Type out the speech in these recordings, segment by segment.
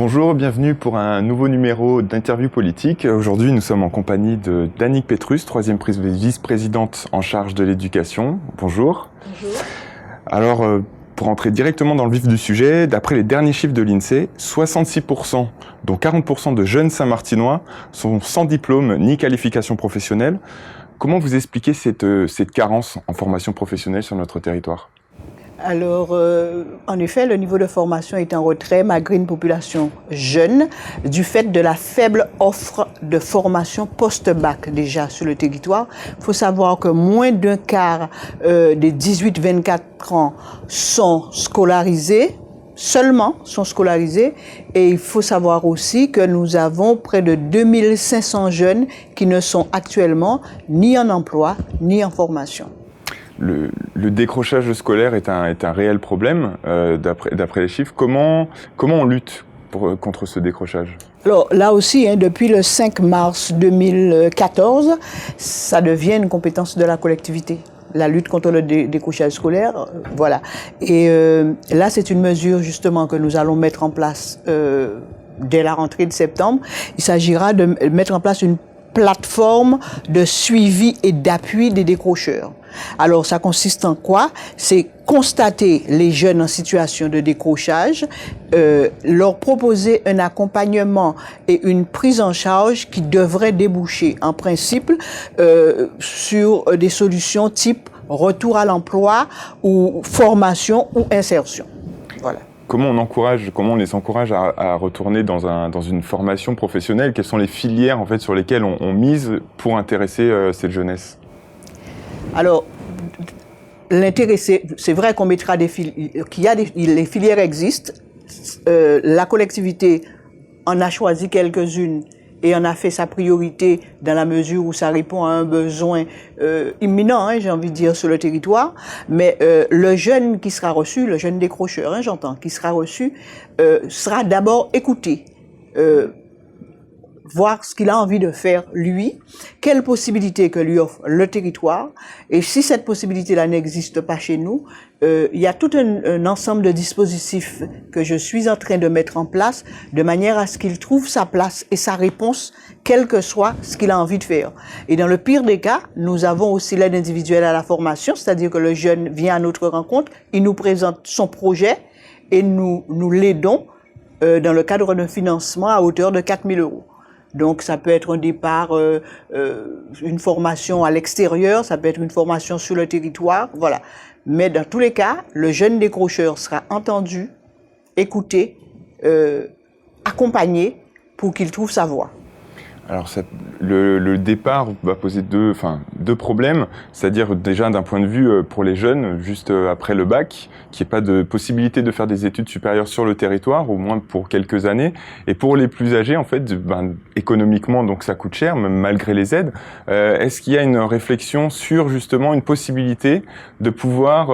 Bonjour, bienvenue pour un nouveau numéro d'Interview politique. Aujourd'hui, nous sommes en compagnie d'Annick Petrus, troisième vice-présidente en charge de l'éducation. Bonjour. Bonjour. Alors, pour entrer directement dans le vif du sujet, d'après les derniers chiffres de l'INSEE, 66%, dont 40% de jeunes Saint-Martinois sont sans diplôme ni qualification professionnelle. Comment vous expliquez cette carence en formation professionnelle sur notre territoire ? Alors, en effet, le niveau de formation est en retrait malgré une population jeune du fait de la faible offre de formation post-bac déjà sur le territoire. Il faut savoir que moins d'un quart des 18-24 ans sont scolarisés, seulement sont scolarisés, et il faut savoir aussi que nous avons près de 2500 jeunes qui ne sont actuellement ni en emploi ni en formation. Le décrochage scolaire est un réel problème, d'après les chiffres. Comment on lutte contre ce décrochage ? Alors là aussi, depuis le 5 mars 2014, ça devient une compétence de la collectivité. La lutte contre le décrochage scolaire, voilà. Et là, c'est une mesure justement que nous allons mettre en place dès la rentrée de septembre. Il s'agira de mettre en place une plateforme de suivi et d'appui des décrocheurs. Alors, ça consiste en quoi? C'est constater les jeunes en situation de décrochage, leur proposer un accompagnement et une prise en charge qui devrait déboucher, en principe, sur des solutions type retour à l'emploi ou formation ou insertion. Voilà. Comment on les encourage à retourner dans une formation professionnelle? Quelles sont les filières en fait sur lesquelles on mise pour intéresser cette jeunesse? Alors, c'est vrai qu'on mettra les filières existent. La collectivité en a choisi quelques-unes et en a fait sa priorité dans la mesure où ça répond à un besoin imminent, j'ai envie de dire, sur le territoire. Mais le jeune qui sera reçu, le jeune décrocheur, j'entends, qui sera reçu, sera d'abord écouté, voir ce qu'il a envie de faire lui, quelles possibilités que lui offre le territoire, et si cette possibilité-là n'existe pas chez nous, il y a tout un ensemble de dispositifs que je suis en train de mettre en place de manière à ce qu'il trouve sa place et sa réponse, quel que soit ce qu'il a envie de faire. Et dans le pire des cas, nous avons aussi l'aide individuelle à la formation, c'est-à-dire que le jeune vient à notre rencontre, il nous présente son projet et nous l'aidons dans le cadre d'un financement à hauteur de 4 000 €. Donc, ça peut être un départ, une formation à l'extérieur, ça peut être une formation sur le territoire, voilà. Mais dans tous les cas, le jeune décrocheur sera entendu, écouté, accompagné pour qu'il trouve sa voie. Alors, le départ va poser deux problèmes, c'est-à-dire déjà d'un point de vue pour les jeunes, juste après le bac, qu'il n'y ait pas de possibilité de faire des études supérieures sur le territoire, au moins pour quelques années. Et pour les plus âgés, en fait, économiquement, donc ça coûte cher, même malgré les aides. Est-ce qu'il y a une réflexion sur justement une possibilité de pouvoir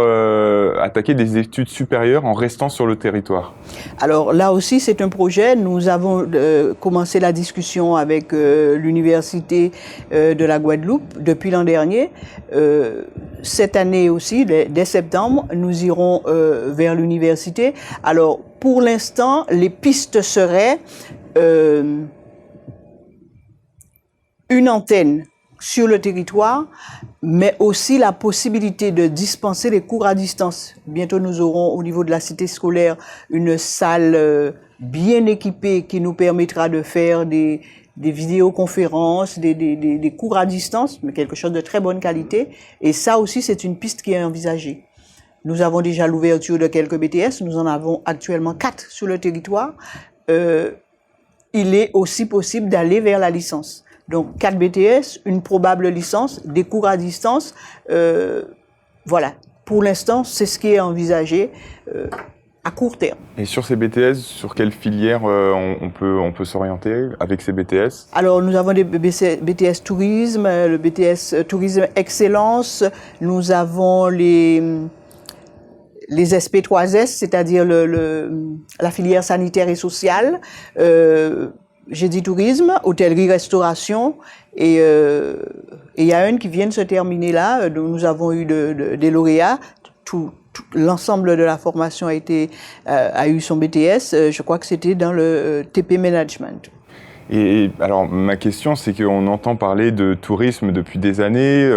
attaquer des études supérieures en restant sur le territoire? Alors là aussi, c'est un projet. Nous avons commencé la discussion avec l'université de la Guadeloupe depuis l'an dernier. Cette année aussi, dès septembre, nous irons vers l'université. Alors, pour l'instant, les pistes seraient une antenne sur le territoire, mais aussi la possibilité de dispenser les cours à distance. Bientôt, nous aurons au niveau de la cité scolaire une salle bien équipée qui nous permettra de faire des vidéoconférences, des cours à distance, mais quelque chose de très bonne qualité. Et ça aussi, c'est une piste qui est envisagée. Nous avons déjà l'ouverture de quelques BTS. Nous en avons actuellement 4 sur le territoire. Il est aussi possible d'aller vers la licence. Donc, 4 BTS, une probable licence, des cours à distance. Voilà. Pour l'instant, c'est ce qui est envisagé à court terme. Et sur ces BTS, sur quelle filière on peut s'orienter avec ces BTS? Alors, nous avons des BTS tourisme, le BTS tourisme excellence. Nous avons les SP3S, c'est-à-dire la filière sanitaire et sociale. J'ai dit tourisme, hôtellerie, restauration, et il y a une qui vient de se terminer là, dont nous avons eu des lauréats, l'ensemble de la formation a eu son BTS. Je crois que c'était dans le TP Management. Et alors, ma question, c'est qu'on entend parler de tourisme depuis des années,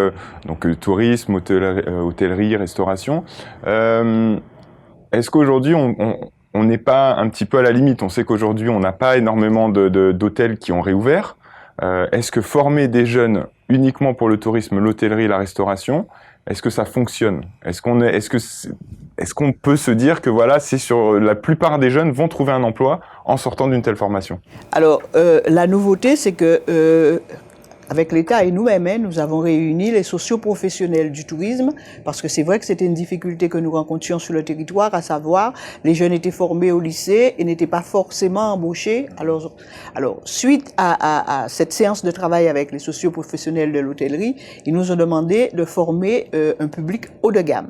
donc tourisme, hôtellerie, restauration. Est-ce qu'aujourd'hui, on n'est pas un petit peu à la limite? On sait qu'aujourd'hui, on n'a pas énormément d'hôtels qui ont réouvert. Est-ce que former des jeunes uniquement pour le tourisme, l'hôtellerie, la restauration, est-ce que ça fonctionne? Est-ce qu'on peut se dire que voilà, la plupart des jeunes vont trouver un emploi en sortant d'une telle formation? Alors, la nouveauté, c'est que avec l'État et nous-mêmes, nous avons réuni les socioprofessionnels du tourisme, parce que c'est vrai que c'était une difficulté que nous rencontrions sur le territoire, à savoir, les jeunes étaient formés au lycée et n'étaient pas forcément embauchés. Alors suite à cette séance de travail avec les socioprofessionnels de l'hôtellerie, ils nous ont demandé de former un public haut de gamme.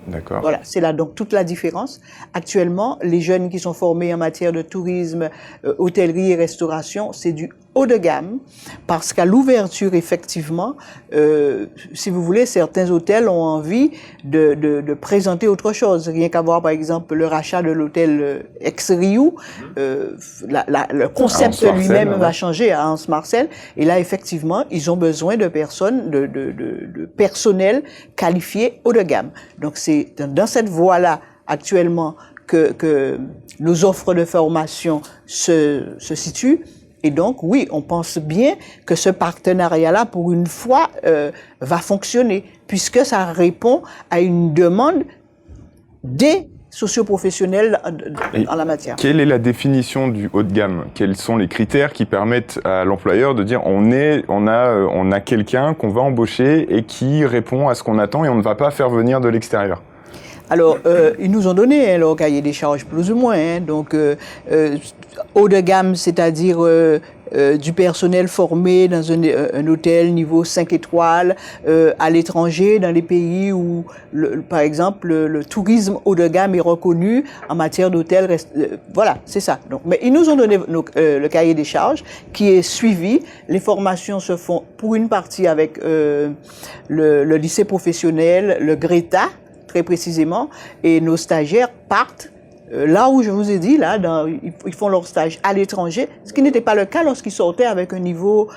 D'accord. Voilà, c'est là donc toute la différence. Actuellement, les jeunes qui sont formés en matière de tourisme, hôtellerie et restauration, c'est du haut de gamme, parce qu'à l'ouverture, effectivement, si vous voulez, certains hôtels ont envie de présenter autre chose. Rien qu'à voir, par exemple, le rachat de l'hôtel Ex-Riou, le concept lui-même va changer à Anse-Marcel. Et là, effectivement, ils ont besoin de personnes, de personnel qualifié haut de gamme. Donc, c'est dans cette voie-là, actuellement, que nos offres de formation se situent. Et donc, oui, on pense bien que ce partenariat-là, pour une fois, va fonctionner, puisque ça répond à une demande des socioprofessionnels en la matière. Quelle est la définition du haut de gamme? Quels sont les critères qui permettent à l'employeur de dire on a quelqu'un qu'on va embaucher et qui répond à ce qu'on attend et on ne va pas faire venir de l'extérieur? Alors, ils nous ont donné leur cahier des charges plus ou moins. Donc, haut de gamme, c'est-à-dire du personnel formé dans un hôtel niveau 5 étoiles, à l'étranger, dans les pays où, par exemple, le tourisme haut de gamme est reconnu en matière d'hôtel. Voilà, c'est ça. Donc, mais ils nous ont donné le cahier des charges qui est suivi. Les formations se font pour une partie avec le lycée professionnel, le Greta, très précisément, et nos stagiaires partent là où je vous ai dit, là, ils font leur stage à l'étranger, ce qui n'était pas le cas lorsqu'ils sortaient avec un niveau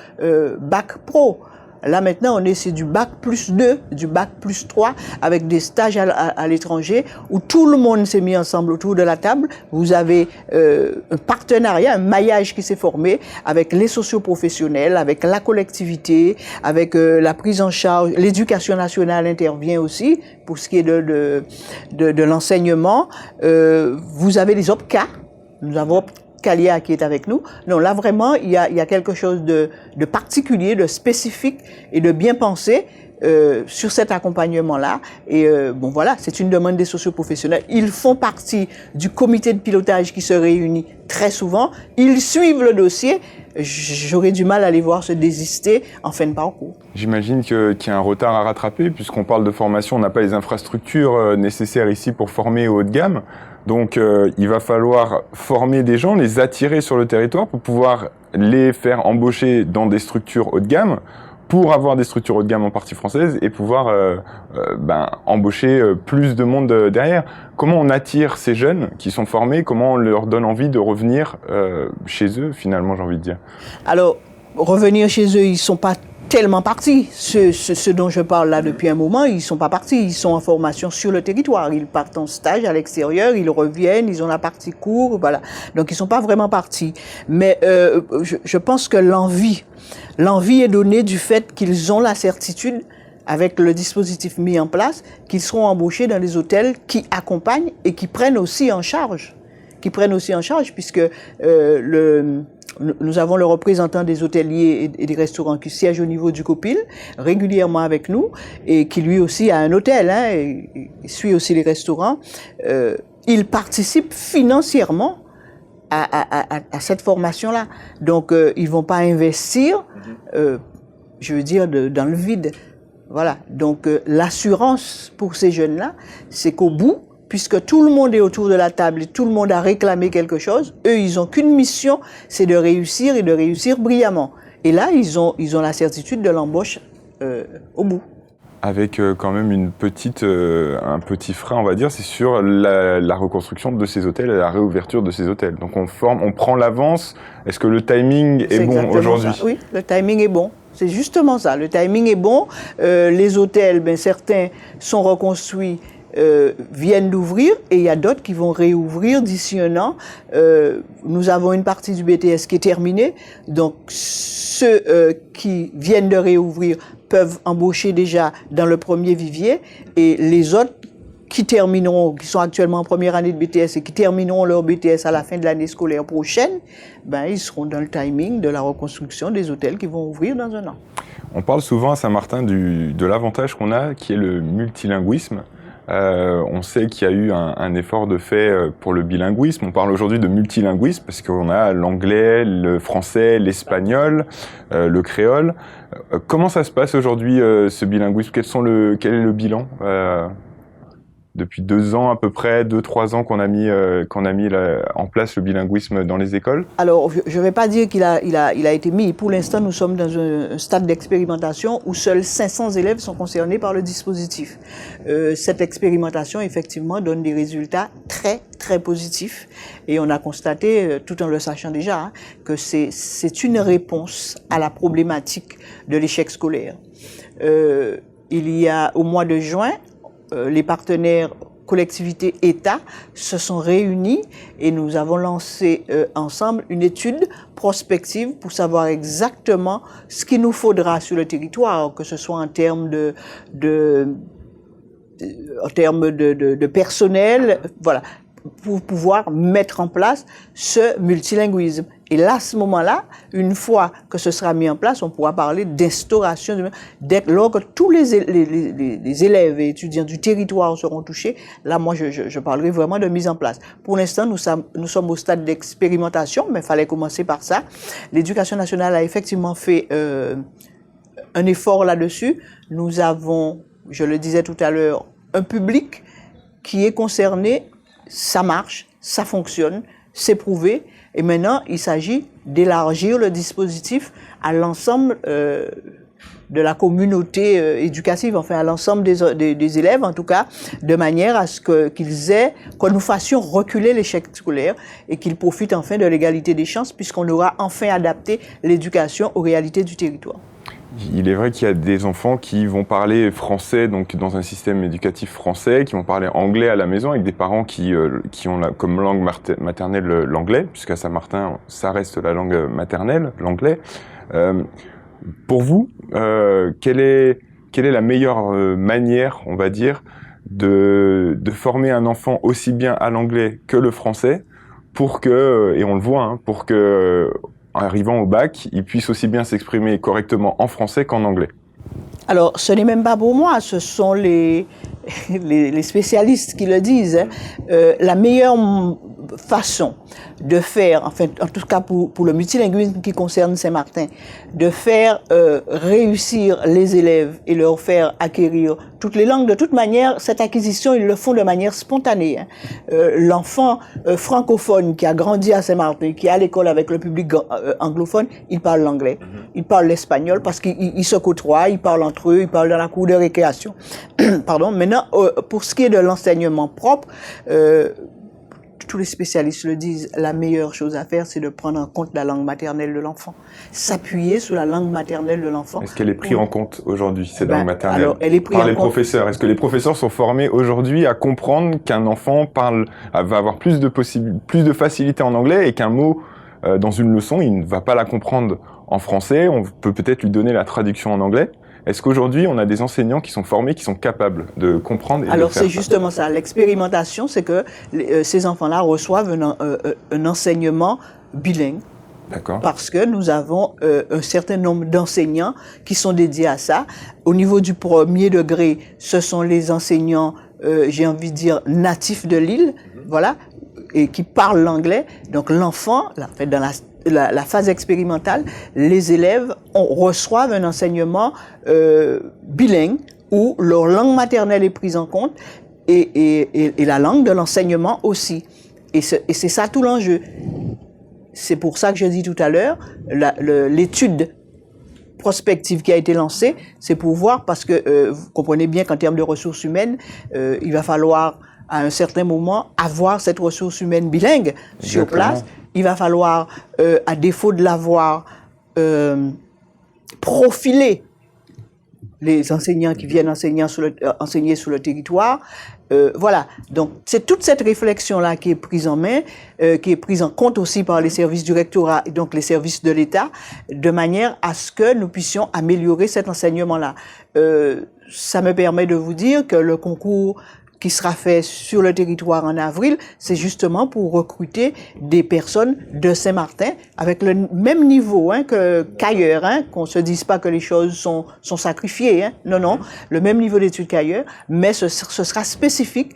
bac pro. Là, maintenant, c'est du bac plus 2, du bac plus 3, avec des stages à l'étranger, où tout le monde s'est mis ensemble autour de la table. Vous avez un partenariat, un maillage qui s'est formé avec les socioprofessionnels, avec la collectivité, avec la prise en charge. L'éducation nationale intervient aussi, pour ce qui est de l'enseignement. Vous avez les OPCA. Nous avons Calia qui est avec nous. Non, là vraiment, il y a quelque chose de particulier, de spécifique et de bien pensé sur cet accompagnement-là. Et bon voilà, c'est une demande des socioprofessionnels. Ils font partie du comité de pilotage qui se réunit très souvent. Ils suivent le dossier. J'aurais du mal à les voir se désister en fin de parcours. J'imagine qu'il y a un retard à rattraper, puisqu'on parle de formation, on n'a pas les infrastructures nécessaires ici pour former au haut de gamme. Donc il va falloir former des gens, les attirer sur le territoire pour pouvoir les faire embaucher dans des structures haut de gamme, pour avoir des structures haut de gamme en partie française et pouvoir embaucher plus de monde derrière. Comment on attire ces jeunes qui sont formés? Comment on leur donne envie de revenir chez eux, finalement, j'ai envie de dire? Alors, revenir chez eux, ils sont pas tellement partis. Ceux dont je parle là depuis un moment, ils sont pas partis. Ils sont en formation sur le territoire. Ils partent en stage à l'extérieur, ils reviennent, ils ont la partie cours, voilà. Donc ils sont pas vraiment partis. Mais je pense que l'envie est donnée du fait qu'ils ont la certitude, avec le dispositif mis en place, qu'ils seront embauchés dans les hôtels qui accompagnent et qui prennent aussi en charge. Puisque nous avons le représentant des hôteliers et des restaurants qui siège au niveau du COPIL régulièrement avec nous et qui lui aussi a un hôtel, et suit aussi les restaurants. Il participe financièrement à cette formation-là. Donc, ils vont pas investir, je veux dire, dans le vide. Voilà. Donc, l'assurance pour ces jeunes-là, c'est qu'au bout, puisque tout le monde est autour de la table et tout le monde a réclamé quelque chose, eux, ils ont qu'une mission, c'est de réussir et de réussir brillamment. Et là, ils ont la certitude de l'embauche au bout. Avec quand même un petit frein, on va dire, c'est sur la reconstruction de ces hôtels et la réouverture de ces hôtels. Donc on prend l'avance. Est-ce que le timing est bon aujourd'hui? Oui, le timing est bon. C'est justement ça. Le timing est bon. Les hôtels, certains sont reconstruits, viennent d'ouvrir, et il y a d'autres qui vont réouvrir d'ici un an. Nous avons une partie du BTS qui est terminée. Donc ceux qui viennent de réouvrir peuvent embaucher déjà dans le premier vivier, et les autres qui sont actuellement en première année de BTS et qui termineront leur BTS à la fin de l'année scolaire prochaine, ils seront dans le timing de la reconstruction des hôtels qui vont ouvrir dans un an. On parle souvent à Saint-Martin de l'avantage qu'on a, qui est le multilinguisme. On sait qu'il y a eu un effort de fait pour le bilinguisme. On parle aujourd'hui de multilinguisme parce qu'on a l'anglais, le français, l'espagnol, le créole. Comment ça se passe aujourd'hui, ce bilinguisme? Quel est le bilan depuis 2 ans à peu près, 2-3 ans qu'on a mis en place le bilinguisme dans les écoles? Alors, je ne vais pas dire qu'il a été mis. Pour l'instant, nous sommes dans un stade d'expérimentation où seuls 500 élèves sont concernés par le dispositif. Cette expérimentation, effectivement, donne des résultats très, très positifs. Et on a constaté, tout en le sachant déjà, que c'est une réponse à la problématique de l'échec scolaire. Il y a, au mois de juin, les partenaires collectivités État se sont réunis et nous avons lancé ensemble une étude prospective pour savoir exactement ce qu'il nous faudra sur le territoire, que ce soit en termes de personnel, voilà, pour pouvoir mettre en place ce multilinguisme. Et là, à ce moment-là, une fois que ce sera mis en place, on pourra parler d'instauration, lorsque tous les élèves et étudiants du territoire seront touchés. Là, moi, je parlerai vraiment de mise en place. Pour l'instant, nous sommes au stade d'expérimentation, mais il fallait commencer par ça. L'Éducation nationale a effectivement fait un effort là-dessus. Nous avons, je le disais tout à l'heure, un public qui est concerné. Ça marche, ça fonctionne, c'est prouvé. Et maintenant, il s'agit d'élargir le dispositif à l'ensemble de la communauté éducative, enfin à l'ensemble des élèves, en tout cas, de manière à ce que nous fassions reculer l'échec scolaire et qu'ils profitent enfin de l'égalité des chances, puisqu'on aura enfin adapté l'éducation aux réalités du territoire. Il est vrai qu'il y a des enfants qui vont parler français, donc dans un système éducatif français, qui vont parler anglais à la maison, avec des parents qui ont comme langue maternelle l'anglais, puisqu'à Saint-Martin, ça reste la langue maternelle, l'anglais. Pour vous, quelle est la meilleure manière, on va dire, de former un enfant aussi bien à l'anglais que le français, pour que, et on le voit, pour que arrivant au bac, ils puissent aussi bien s'exprimer correctement en français qu'en anglais? Alors, ce n'est même pas pour moi, ce sont les spécialistes qui le disent. La meilleure façon de faire, enfin, en tout cas pour le multilinguisme qui concerne Saint-Martin, de faire réussir les élèves et leur faire acquérir toutes les langues. De toute manière, cette acquisition, ils le font de manière spontanée. L'enfant francophone qui a grandi à Saint-Martin, qui est à l'école avec le public anglophone, il parle l'anglais, il parle l'espagnol parce qu'ils se côtoient, ils parlent entre eux, ils parlent dans la cour de récréation. Pardon. Maintenant, pour ce qui est de l'enseignement propre, tous les spécialistes le disent, la meilleure chose à faire, c'est de prendre en compte la langue maternelle de l'enfant. S'appuyer sur la langue maternelle de l'enfant. Est-ce qu'elle est prise en compte aujourd'hui, cette langue maternelle? Alors, elle est prise par en les compte. professeurs. Est-ce que les professeurs sont formés aujourd'hui à comprendre qu'un enfant va avoir plus de facilité en anglais et qu'un mot dans une leçon, il ne va pas la comprendre en français? On peut peut-être lui donner la traduction en anglais. Est-ce qu'aujourd'hui, on a des enseignants qui sont formés, qui sont capables de comprendre et Alors, de faire c'est justement ça. L'expérimentation, c'est que ces enfants-là reçoivent un enseignement bilingue. D'accord. Parce que nous avons un certain nombre d'enseignants qui sont dédiés à ça. Au niveau du premier degré, ce sont les enseignants, j'ai envie de dire, natifs de l'île, voilà, et qui parlent l'anglais. Donc, l'enfant, dans la phase expérimentale, les élèves reçoivent un enseignement bilingue où leur langue maternelle est prise en compte et la langue de l'enseignement aussi. Et c'est ça tout l'enjeu. C'est pour ça que je dis tout à l'heure, l'étude prospective qui a été lancée, c'est pour voir, parce que vous comprenez bien qu'en termes de ressources humaines, il va falloir à un certain moment avoir cette ressource humaine bilingue sur place. Il va falloir, à défaut de l'avoir, profiler les enseignants qui viennent enseigner sur le territoire. Voilà, donc c'est toute cette réflexion-là qui est prise en main, qui est prise en compte aussi par les services du rectorat et donc les services de l'État, de manière à ce que nous puissions améliorer cet enseignement-là. Ça me permet de vous dire que le concours qui sera fait sur le territoire en avril, c'est justement pour recruter des personnes de Saint-Martin avec le même niveau qu'ailleurs, qu'on se dise pas que les choses sont sacrifiées, non, non, le même niveau d'études qu'ailleurs, mais ce sera spécifique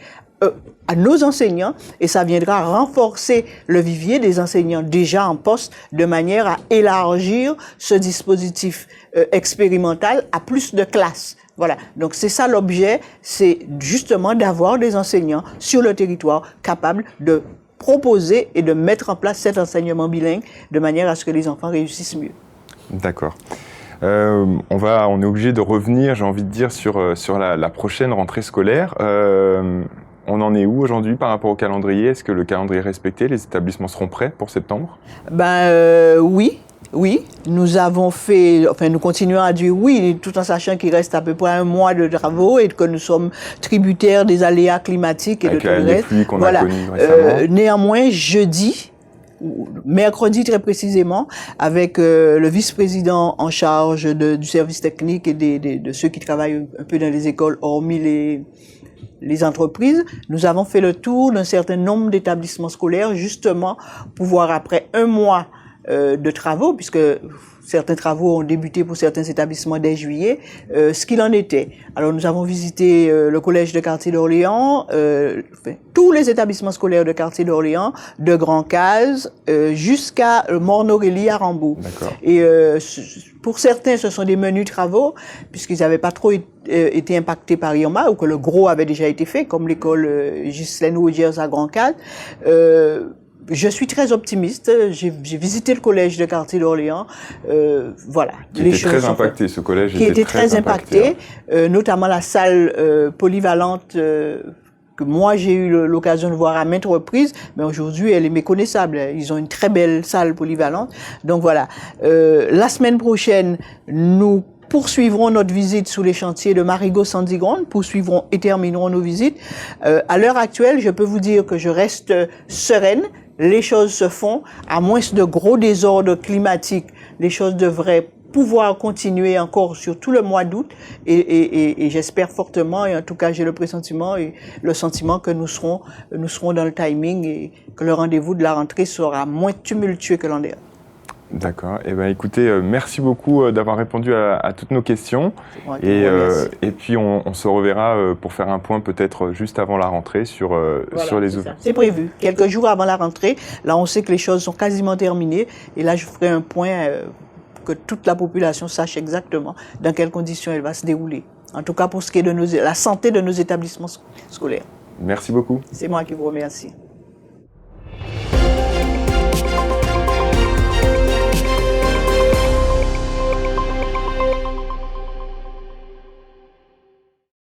à nos enseignants et ça viendra renforcer le vivier des enseignants déjà en poste de manière à élargir ce dispositif expérimental à plus de classes. Voilà, donc c'est ça l'objet, c'est justement d'avoir des enseignants sur le territoire capables de proposer et de mettre en place cet enseignement bilingue de manière à ce que les enfants réussissent mieux. D'accord. On est obligé de revenir, j'ai envie de dire, sur la prochaine rentrée scolaire. On en est où aujourd'hui par rapport au calendrier? Est-ce que le calendrier est respecté? Les établissements seront prêts pour septembre? Oui, nous avons fait, enfin nous continuons à dire oui, tout en sachant qu'il reste à peu près un mois de travaux et que nous sommes tributaires des aléas climatiques et avec de tout le les reste. pluies qu'on a connues récemment. Néanmoins, mercredi très précisément, avec le vice-président en charge du service technique et de ceux qui travaillent un peu dans les écoles, hormis les entreprises, nous avons fait le tour d'un certain nombre d'établissements scolaires, justement, pour voir après un mois de travaux, puisque certains travaux ont débuté pour certains établissements dès juillet, ce qu'il en était. Alors nous avons visité le collège de quartier d'Orléans, tous les établissements scolaires de quartier d'Orléans, de Grand-Case jusqu'à Morne-Aurélie à Rambourg. Et pour certains, ce sont des menus travaux, puisqu'ils n'avaient pas trop été impactés par Irma, ou que le gros avait déjà été fait, comme l'école Ghislaine Rougiers à Grand-Case. Je suis très optimiste. J'ai visité le collège de quartier d'Orléans. Voilà. Qui était très impacté, ce collège qui était très impacté, notamment la salle polyvalente que moi j'ai eu l'occasion de voir à maintes reprises, mais aujourd'hui elle est méconnaissable. Ils ont une très belle salle polyvalente. Donc voilà. La semaine prochaine, nous poursuivrons notre visite sous les chantiers de Marigot-Sandigrande, poursuivrons et terminerons nos visites. À l'heure actuelle, je peux vous dire que je reste sereine. Les choses se font, à moins de gros désordres climatiques, les choses devraient pouvoir continuer encore sur tout le mois d'août et j'espère fortement, et en tout cas j'ai le pressentiment et le sentiment que nous serons dans le timing et que le rendez-vous de la rentrée sera moins tumultueux que l'an dernier. D'accord. Eh ben, écoutez, merci beaucoup d'avoir répondu à toutes nos questions. Et puis, on se reverra pour faire un point peut-être juste avant la rentrée sur les ouvertures. C'est prévu. Quelques jours avant la rentrée. Là, on sait que les choses sont quasiment terminées. Et là, je ferai un point pour que toute la population sache exactement dans quelles conditions elle va se dérouler. En tout cas, pour ce qui est de la santé de nos établissements scolaires. Merci beaucoup. C'est moi qui vous remercie.